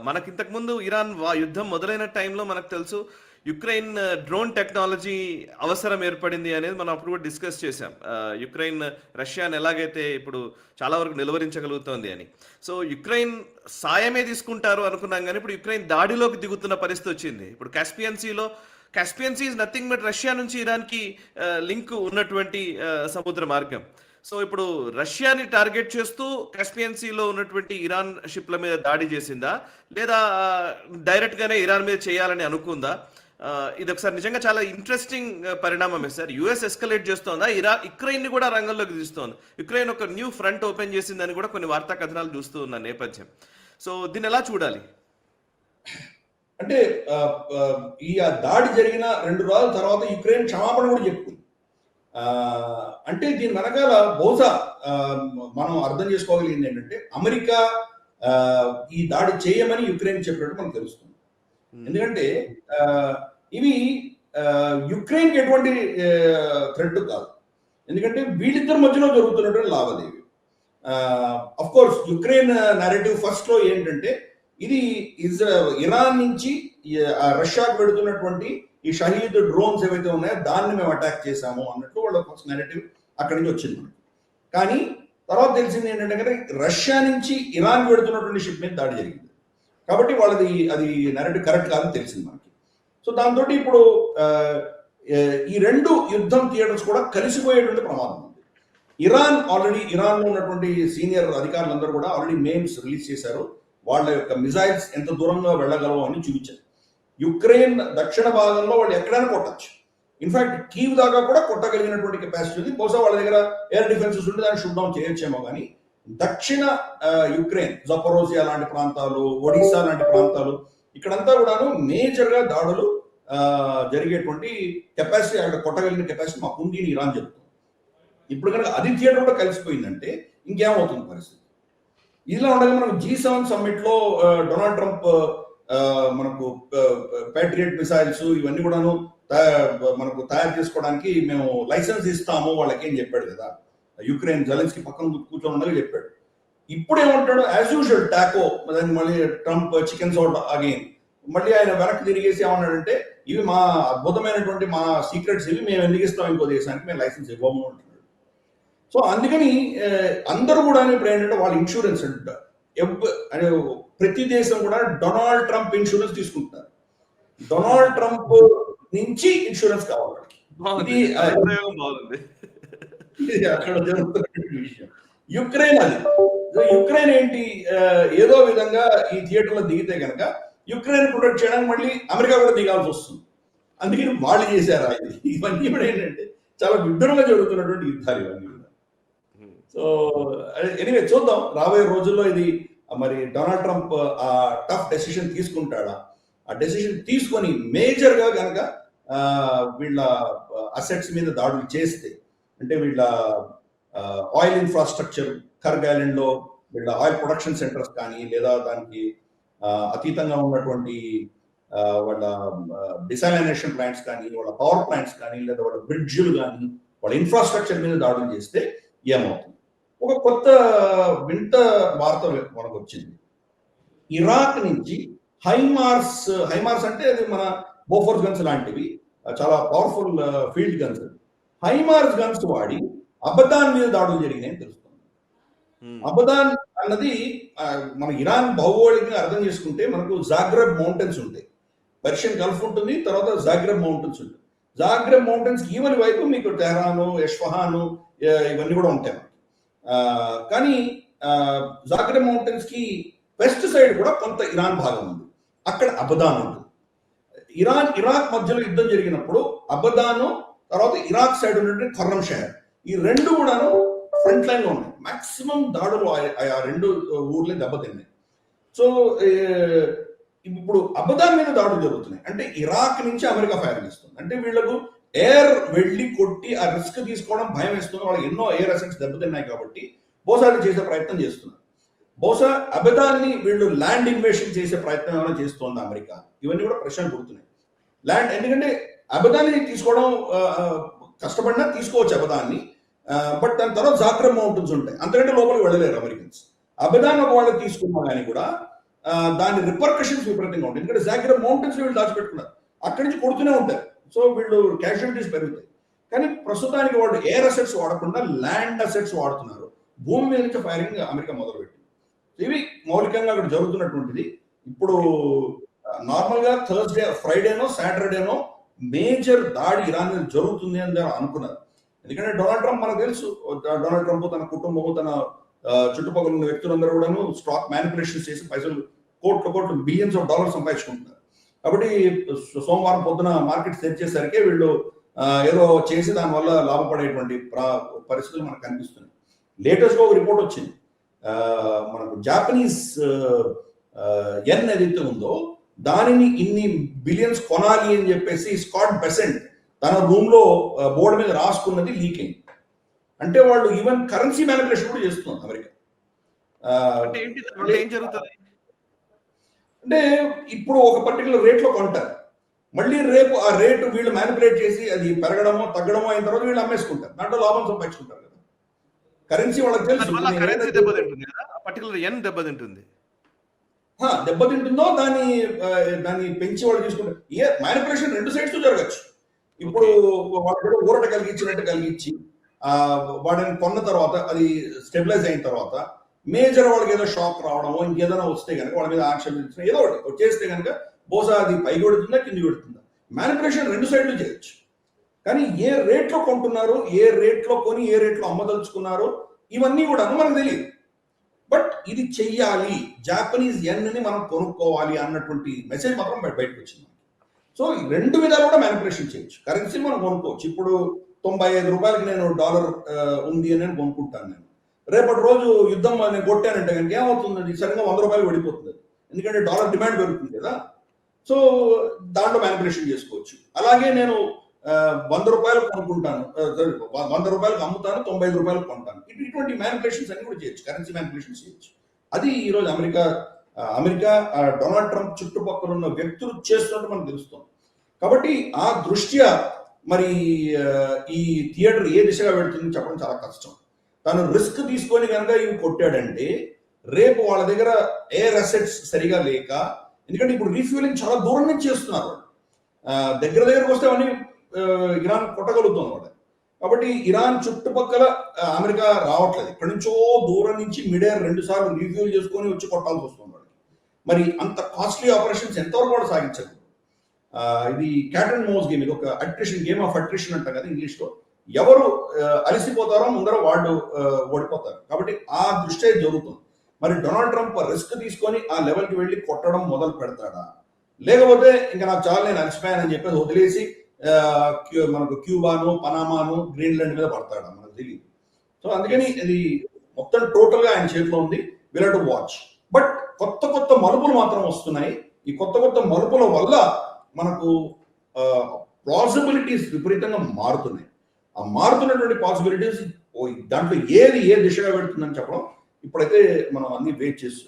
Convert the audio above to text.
మనకి ఇంతకు ముందు ఇరాన్ యుద్ధం మొదలైన టైంలో మనకు తెలుసు యుక్రెయిన్ డ్రోన్ టెక్నాలజీ అవసరం ఏర్పడింది అనేది మనం అప్పుడు కూడా డిస్కస్ చేశాం. యుక్రెయిన్ రష్యాని ఎలాగైతే ఇప్పుడు చాలా వరకు నిలువరించగలుగుతోంది అని. సో యుక్రెయిన్ సాయమే తీసుకుంటారు అనుకున్నాం, కానీ ఇప్పుడు యుక్రెయిన్ దాడిలోకి దిగుతున్న పరిస్థితి వచ్చింది. ఇప్పుడు Caspian Sea is nothing but Russia నుంచి ఇరాన్కి లింక్ ఉన్నటువంటి సముద్ర మార్గం. సో ఇప్పుడు రష్యాని టార్గెట్ చేస్తూ కాస్పియన్ సీలో ఉన్నటువంటి ఇరాన్ షిప్ల మీద దాడి చేసిందా, లేదా డైరెక్ట్ గానే ఇరాన్ మీద చేయాలని అనుకుందా? ఇది ఒకసారి నిజంగా చాలా ఇంట్రెస్టింగ్ పరిణామమే సార్. యుఎస్ ఎస్కలేట్ చేస్తోందా, యుక్రెయిన్ ని కూడా రంగంలోకి తీస్తోంది? యుక్రెయిన్ ఒక న్యూ ఫ్రంట్ ఓపెన్ చేసిందని కూడా కొన్ని వార్తా కథనాలు చూస్తూ ఉన్న నేపథ్యం. సో దీన్ని ఎలా చూడాలి? అంటే ఈ దాడి జరిగిన 2 రోజుల తర్వాత యుక్రెయిన్ క్షమాపణ కూడా చెప్పుకుంది. అంటే దీని వెనకాల బహుశా మనం అర్థం చేసుకోగలిగింది ఏంటంటే, అమెరికా ఈ దాడి చేయమని యుక్రెయిన్ చెప్పినట్టు మనకు తెలుస్తుంది. ఎందుకంటే ఇవి యుక్రెయిన్కి ఎటువంటి థ్రెట్ కాదు, ఎందుకంటే వీళ్ళిద్దరి మధ్యలో జరుగుతున్నటువంటి లావాదేవీ. Of course Ukraine narrative first లో ఏంటంటే, ఇది ఇరాన్ నుంచి రష్యాకు పెడుతున్నటువంటి ఈ షహీద్ డ్రోన్స్ ఏవైతే ఉన్నాయో దాన్ని మేము అటాక్ చేశాము అన్నట్లు వాళ్ళ ఫస్ట్ నెరేటివ్ అక్కడి నుంచి వచ్చింది మనకి. కానీ తర్వాత తెలిసింది ఏంటంటే, రష్యా నుంచి ఇరాన్ పెడుతున్నటువంటి షిప్ మీద దాడి జరిగింది కాబట్టి వాళ్ళది అది నెరేటివ్ కరెక్ట్ కాదని తెలిసింది మనకి. సో దాంతో ఇప్పుడు ఈ 2 యుద్ధం థియేటర్స్ కూడా కలిసిపోయేటువంటి ప్రమాదం ఉంది. ఇరాన్లో ఉన్నటువంటి సీనియర్ అధికారులందరూ కూడా ఆల్రెడీ మేమ్స్ రిలీజ్ చేశారు. వాళ్ళ యొక్క మిజైల్స్ ఎంత దూరంగా వెళ్ళగలవు అని చూపించారు. యుక్రెయిన్ దక్షిణ భాగంలో వాళ్ళు ఎక్కడైనా కొట్టచ్చు. ఇన్ఫాక్ట్ కీవ్ దాకా కూడా కొట్టగలిగినటువంటి కెపాసిటీ ఉంది. బహుశా వాళ్ళ దగ్గర ఎయిర్ డిఫెన్సెస్ ఉంటే దాన్ని షూట్ డౌన్ చేయొచ్చేమో. కానీ దక్షిణ యుక్రెయిన్, జపోరోజియా లాంటి ప్రాంతాలు, ఒడిశా లాంటి ప్రాంతాలు, ఇక్కడంతా కూడాను మేజర్ గా దాడులు జరిగేటువంటి కెపాసిటీ, అక్కడ కొట్టగలిగిన కెపాసిటీ మాకు ఉంది అని ఇరాన్ చెప్తుంది. ఇప్పుడు కనుక అది థియేటర్ కూడా కలిసిపోయిందంటే ఇంకేమవుతుంది పరిస్థితి? ఇలా ఉండగా మనకు G7 సమ్మిట్ లో డొనాల్డ్ ట్రంప్ మనకు ప్యాట్రియట్ మిసైల్స్ ఇవన్నీ కూడాను మనకు తయారు చేసుకోవడానికి మేము లైసెన్స్ ఇస్తాము వాళ్ళకి అని చెప్పాడు కదా. యుక్రెయిన్ జెలెన్స్కీ పక్కన కూర్చొని ఉండగా చెప్పాడు. ఇప్పుడు ఏమంటాడు, యాజ్ యూజువల్ టాకో, దాన్ని మళ్ళీ ట్రంప్ చికెన్ సౌట్ అగైన్ మళ్ళీ ఆయన వెనక్కి తిరిగేసి ఏమన్నాడంటే, ఇవి మా అద్భుతమైనటువంటి మా సీక్రెట్స్, ఇవి మేము ఎందుకు ఇస్తాం ఇంకో దేశానికి, మేము లైసెన్స్ ఇవ్వము అంటున్నాడు. సో అందుకని అందరూ కూడా ఇప్పుడు ఏంటంటే వాళ్ళ ఇన్సూరెన్స్ అంటారు. ప్రతి దేశం కూడా డొనాల్డ్ ట్రంప్ ఇన్సూరెన్స్ తీసుకుంటున్నారు. డొనాల్డ్ ట్రంప్ నుంచి ఇన్సూరెన్స్ కావాలి. ఇది అక్కడ జరుగుతున్న విషయం. యుక్రెయిన్ యుక్రెయిన్ ఏంటి, ఏదో విధంగా ఈ థియేటర్లో దిగితే కనుక యుక్రెయిన్ ప్రొటెక్ట్ చేయడానికి మళ్ళీ అమెరికా కూడా దిగాల్సి వస్తుంది. అందుకని వాళ్ళు చేశారా ఇవన్నీ కూడా ఏంటంటే చాలా విడ్డూరంగా జరుగుతున్నటువంటి యుద్ధాలు ఇవన్నీ. సో ఎనీవే చూద్దాం రాబోయే రోజుల్లో ఇది మరి డొనాల్డ్ ట్రంప్ ఆ టఫ్ డెసిషన్ తీసుకుంటాడా. ఆ డెసిషన్ తీసుకొని మేజర్ గా కనుక వీళ్ళ అసెట్స్ మీద దాడులు చేస్తే, అంటే వీళ్ళ ఆయిల్ ఇన్ఫ్రాస్ట్రక్చర్ కర్గ్ ఐలాండ్ లో వీళ్ళ ఆయిల్ ప్రొడక్షన్ సెంటర్స్ కానీ, లేదా దానికి అతీతంగా ఉన్నటువంటి వాళ్ళ డిసాలినేషన్ ప్లాంట్స్ కానీ, వాళ్ళ పవర్ ప్లాంట్స్ కానీ, లేదా వాళ్ళ బ్రిడ్జ్లు కానీ, వాళ్ళ ఇన్ఫ్రాస్ట్రక్చర్ మీద దాడులు చేస్తే ఏమవుతుంది? ఒక కొత్త వింత వార్త మనకు వచ్చింది. ఇరాక్ నుంచి హైమార్స్ అంటే అది మన బోఫోర్స్ గన్స్ లాంటివి, చాలా పవర్ఫుల్ ఫీల్డ్ గన్స్. హైమార్స్ గన్స్ వాడి అబదాన్ మీద దాడులు జరిగినాయని తెలుస్తుంది. అబదాన్ అన్నది మన ఇరాన్ భౌగోళికంగా అర్థం చేసుకుంటే మనకు జాగ్రెబ్ మౌంటైన్స్ ఉంటాయి, పర్షియన్ గల్ఫ్ ఉంటుంది, తర్వాత జాగ్రెబ్ మౌంటైన్స్ ఉంటుంది. జాగ్రెబ్ మౌంటైన్స్ ఈవెన్ వైపు మీకు టెహరాను, ఎస్ఫహాను ఇవన్నీ కూడా ఉంటాయి. కానీ జాగ్రెబ్ మౌంటైన్స్ కి వెస్ట్ సైడ్ కూడా కొంత ఇరాన్ భాగం ఉంది, అక్కడ అబదాన్ ఉంటుంది. ఇరాక్ మధ్యలో యుద్ధం జరిగినప్పుడు అబదాను, తర్వాత ఇరాక్ సైడ్ ఉన్నటువంటి ఖర్రం షహర్, ఈ 2 కూడాను ఫ్రంట్ లైన్ లో ఉన్నాయి. మాక్సిమం దాడులు ఆ 2 ఊర్లే దెబ్బతిన్నాయి. సో ఇప్పుడు అబదాన్ మీద దాడులు జరుగుతున్నాయి అంటే ఇరాక్ నుంచి అమెరికా ఫైర్ చేస్తుంది. అంటే వీళ్ళకు ఎయిర్ వెళ్ళి కొట్టి ఆ రిస్క్ తీసుకోవడం భయం వేస్తుంది. వాళ్ళకి ఎన్నో ఎయిర్ అసెట్స్ దెబ్బతిన్నాయి కాబట్టి బహుశా చేసే ప్రయత్నం చేస్తున్నారు. బహుశా అబదాన్ని వీళ్ళు ల్యాండ్ ఇన్వేషన్ చేసే ప్రయత్నం ఏమైనా చేస్తోంది అమెరికా? ఇవన్నీ కూడా ప్రశ్నలు పుడుతున్నాయి. ల్యాండ్, ఎందుకంటే అబదాన్ని తీసుకోవడం కష్టపడినా తీసుకోవచ్చు అబదాన్ని, బట్ దాని తర్వాత జాగ్రత్త మౌంటైన్స్ ఉంటాయి, అంతకంటే లోపలికి వెళ్ళలేరు అమెరికన్స్. అబదాన్ ఒక వాళ్ళు తీసుకున్నా కానీ కూడా దాని రిపర్కషన్స్ విపరీతంగా ఉంటాయి. ఎందుకంటే జాగ్రత్త మౌంటైన్స్ వీళ్ళు దాచిపెట్టుకున్నారు, అక్కడి నుంచి కొడుతూనే ఉంటారు. సో వీళ్ళు క్యాజువాలిటీస్ పెరుగుతాయి. కానీ ప్రస్తుతానికి వాళ్ళు ఎయిర్ అసెట్స్ వాడకుండా ల్యాండ్ అసెట్స్ వాడుతున్నారు. భూమి మీద నుంచి ఫైరింగ్ అమెరికా మొదలుపెట్టింది. ఇవి మౌలికంగా అక్కడ జరుగుతున్నటువంటిది. ఇప్పుడు నార్మల్గా థర్స్డే, ఫ్రైడేనో, సాటర్డేనో మేజర్ దాడి ఇరాన్ మీద జరుగుతుంది అని అనుకున్నారు. ఎందుకంటే డొనాల్డ్ ట్రంప్ మనకు తెలుసు, డొనాల్డ్ ట్రంప్ తన కుటుంబము, తన చుట్టుపక్కల ఉన్న వ్యక్తులందరూ కూడాను స్టాక్ మ్యానిపులేషన్స్ చేసి పైసలు కోట్లు బిలియన్స్ ఆఫ్ డాలర్స్ సంపాదించుకుంటున్నారు. కాబట్టి సోమవారం పొద్దున మార్కెట్ తెరిచేసరికి వీళ్ళు ఏదో చేసి దానివల్ల లాభపడేటువంటి పరిస్థితులు మనకు కనిపిస్తున్నాయి. లేటెస్ట్గా ఒక రిపోర్ట్ వచ్చింది, మనకు జాపనీస్ ఎన్ ఏదైతే ఉందో దానిని ఇన్ని బిలియన్స్ కొనాలి అని చెప్పేసి స్కాట్ బెసెంట్ తన రూమ్ లో బోర్డు మీద రాసుకున్నది లీక్ అయింది. అంటే వాళ్ళు ఈవెన్ కరెన్సీ మ్యానిపులేషన్ కూడా చేస్తున్నారు అమెరికా. అంటే ఇప్పుడు ఒక పర్టికులర్ రేట్ లో కొంటారు, మళ్ళీ రేపు ఆ రేటు వీళ్ళు మ్యానిపులేట్ చేసి అది పెరగడమో తగ్గడమో అయిన తర్వాత వీళ్ళు అమ్మేసుకుంటారు, దాంట్లో లాభం సంపాదించుకుంటారు కదా. కరెన్సీ వాళ్ళకి తెలుసు దెబ్బతింటుందో దాన్ని పెంచి వాళ్ళు తీసుకుంటారు. ఏ మ్యానిపులేషన్ రెండు సైడ్స్ జరగచ్చు. ఇప్పుడు వాడు ఊరట కలిగించి వాడిని కొన్న తర్వాత అది స్టెబిలైజ్ అయిన తర్వాత మేజర్ వాళ్ళకి ఏదో షాక్ రావడమో ఇంకేదైనా వస్తే కనుక వాళ్ళ మీద ఆక్షేపించిన ఏదో ఒకటి చేస్తే కనుక బహుశా అది పైకి పెడుతుందా కింది పెడుతుందా. మ్యానిపులేషన్ రెండు సైడ్లు చేయొచ్చు. కానీ ఏ రేట్లో కొంటున్నారు, ఏ రేట్లో కొని ఏ రేట్లో అమ్మదలుచుకున్నారో ఇవన్నీ కూడా మనకు తెలియదు. బట్ ఇది చెయ్యాలి, జాపనీస్ ఎన్ని మనం కొనుక్కోవాలి అన్నటువంటి మెసేజ్ మాత్రం బయటకు వచ్చింది. సో రెండు విధాలు కూడా మ్యానిపులేషన్ చేయొచ్చు. కరెన్సీ మనం కొనుక్కోవచ్చు. ఇప్పుడు 95 రూపాయలకి నేను డాలర్ ఉంది అని కొనుక్కుంటాను. నేను రేపటి రోజు యుద్ధం నేను కొట్టానంటే కనుక ఏమవుతుంది, సరిగ్గా 100 రూపాయలు పడిపోతుంది. ఎందుకంటే డాలర్ డిమాండ్ పెరుగుతుంది కదా. సో దాంట్లో మ్యానిపులేషన్ చేసుకోవచ్చు. అలాగే నేను 100 రూపాయలు కొనుక్కుంటాను, 100 రూపాయలకు అమ్ముతాను, 95 రూపాయలకు కొంటాను. ఇటువంటి మ్యానిపులేషన్స్ అన్ని కూడా చేయొచ్చు, కరెన్సీ మ్యానిపులేషన్స్ చేయొచ్చు. అది ఈరోజు అమెరికా డొనాల్డ్ ట్రంప్ చుట్టుపక్కల ఉన్న వ్యక్తులు చేస్తున్నట్టు మనకు తెలుస్తుంది. కాబట్టి ఆ దృష్ట్యా మరి ఈ థియేటర్ ఏ దిశగా వెళ్తుందని చెప్పడం చాలా కష్టం. తను రిస్క్ తీసుకొని కనుక ఇవి కొట్టాడంటే రేపు వాళ్ళ దగ్గర ఎయిర్ అసెట్స్ సరిగా లేక, ఎందుకంటే ఇప్పుడు రీఫ్యూలింగ్ చాలా దూరం నుంచి చేస్తున్నారు, దగ్గరకు వస్తే అవన్నీ ఇరాన్ కొట్టగలుగుతుంది వాడు. కాబట్టి ఇరాన్ చుట్టుపక్కల అమెరికా రావట్లేదు, ఇక్కడి నుంచో దూరం నుంచి మిడేర్ 2 సార్లు రీఫ్యూల్ చేసుకొని వచ్చి కొట్టాల్సి వస్తుంది వాడు. మరి అంత కాస్ట్లీ ఆపరేషన్స్ ఎంతవరకు కూడా సాగించదు. ఇది క్యాట్ అండ్ మౌస్ గేమ్, ఇది ఒక అట్రిషన్, గేమ్ ఆఫ్ అట్రిషన్ అంటారు కదా ఇంగ్లీష్లో. ఎవరు అలసిపోతారో ముందర వాళ్ళు ఓడిపోతారు. కాబట్టి ఆ దృష్టి జరుగుతుంది. మరి డొనాల్డ్ ట్రంప్ రిస్క్ తీసుకొని ఆ లెవెల్కి వెళ్ళి కొట్టడం మొదలు పెడతాడా, లేకపోతే ఇంకా నాకు చాలా నేను అలసిపోయానని చెప్పేసి వదిలేసి మనకు క్యూబాను, పనామాను, గ్రీన్లాండ్ మీద పడతాడా మనకు తెలియదు. సో అందుకని ఇది మొత్తం టోటల్ గా ఆయన చేతిలో ఉంది. Will have to watch. But కొత్త మలుపులు మాత్రం వస్తున్నాయి. ఈ కొత్త మలుపుల వల్ల మనకు పాసిబిలిటీస్ విపరీతంగా మారుతున్నాయి. ఆ మారుతున్నటువంటి పాసిబిలిటీస్ దాంట్లో ఏ దిశగా పెడుతుందని చెప్పడం ఇప్పుడైతే మనం అన్ని వెయిట్ చేస్తున్నాం.